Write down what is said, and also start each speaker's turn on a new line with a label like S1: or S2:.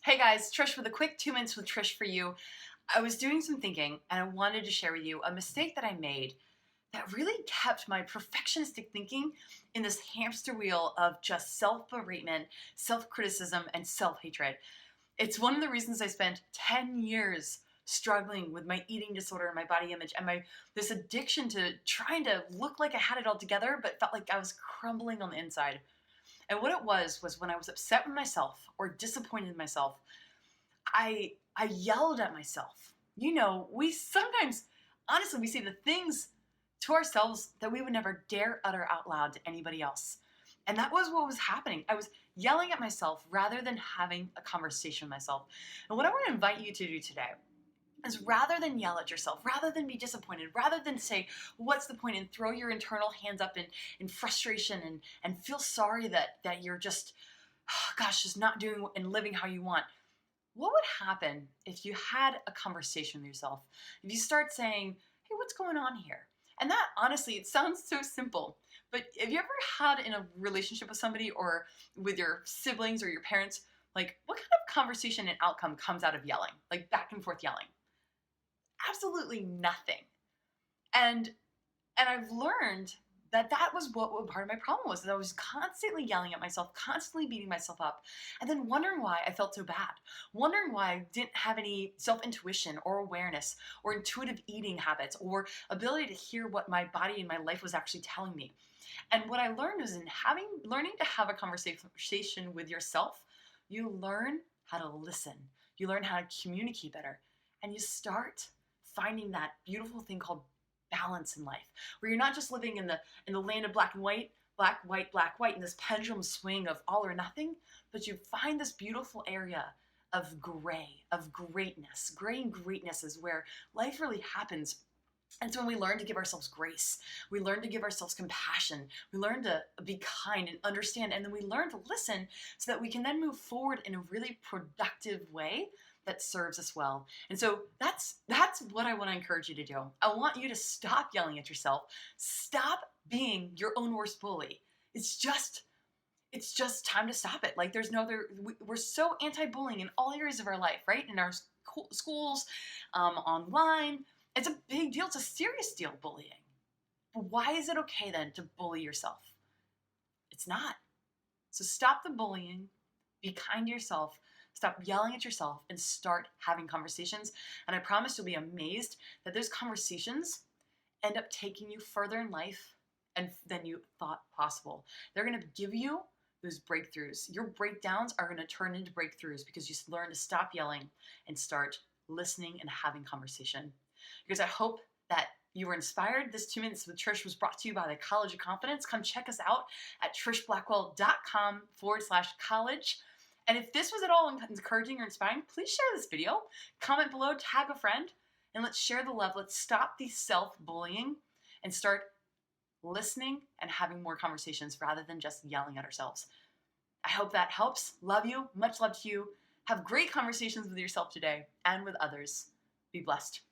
S1: Hey guys, Trish with a quick 2 minutes with Trish for you. I was doing some thinking and I wanted to share with you a mistake that I made that really kept my perfectionistic thinking in this hamster wheel of just self-beratement, self-criticism, and self-hatred. It's one of the reasons I spent 10 years struggling with my eating disorder and my body image and my this addiction to trying to look like I had it all together but felt like I was crumbling on the inside. And what it was when I was upset with myself or disappointed in myself, I yelled at myself. You know, we sometimes, honestly, we say the things to ourselves that we would never dare utter out loud to anybody else. And that was what was happening. I was yelling at myself rather than having a conversation with myself. And what I want to invite you to do today is rather than yell at yourself, rather than be disappointed, rather than say, what's the point, and throw your internal hands up in frustration and feel sorry that you're just, oh gosh, just not doing and living how you want. What would happen if you had a conversation with yourself? If you start saying, hey, what's going on here? And that, honestly, it sounds so simple, but have you ever had in a relationship with somebody or with your siblings or your parents, like what kind of conversation and outcome comes out of yelling, like back and forth yelling? Absolutely nothing. And I've learned that was what part of my problem was, that I was constantly yelling at myself, constantly beating myself up, and then wondering why I felt so bad, wondering why I didn't have any self-intuition or awareness or intuitive eating habits or ability to hear what my body and my life was actually telling me. And what I learned was learning to have a conversation with yourself, you learn how to listen, you learn how to communicate better, and you start finding that beautiful thing called balance in life, where you're not just living in the land of black and white, black, white, black, white, in this pendulum swing of all or nothing, but you find this beautiful area of gray, of greatness. Gray and greatness is where life really happens. And it's when we learn to give ourselves grace, we learn to give ourselves compassion, we learn to be kind and understand, and then we learn to listen so that we can then move forward in a really productive way that serves us well. And so that's what I want to encourage you to do. I want you to stop yelling at yourself. Stop being your own worst bully. It's just time to stop it. Like there's no other, we're so anti-bullying in all areas of our life, right? In our schools, online. It's a big deal. It's a serious deal, bullying. But why is it okay then to bully yourself? It's not. So stop the bullying, be kind to yourself, stop yelling at yourself, and start having conversations. And I promise you'll be amazed that those conversations end up taking you further in life than you thought possible. They're going to give you those breakthroughs. Your breakdowns are going to turn into breakthroughs because you learn to stop yelling and start listening and having conversation. Because I hope that you were inspired. This 2 minutes with Trish was brought to you by the College of Confidence. Come check us out at trishblackwell.com/college. And if this was at all encouraging or inspiring, please share this video, comment below, tag a friend, and let's share the love. Let's stop the self-bullying and start listening and having more conversations rather than just yelling at ourselves. I hope that helps. Love you. Much love to you. Have great conversations with yourself today and with others. Be blessed.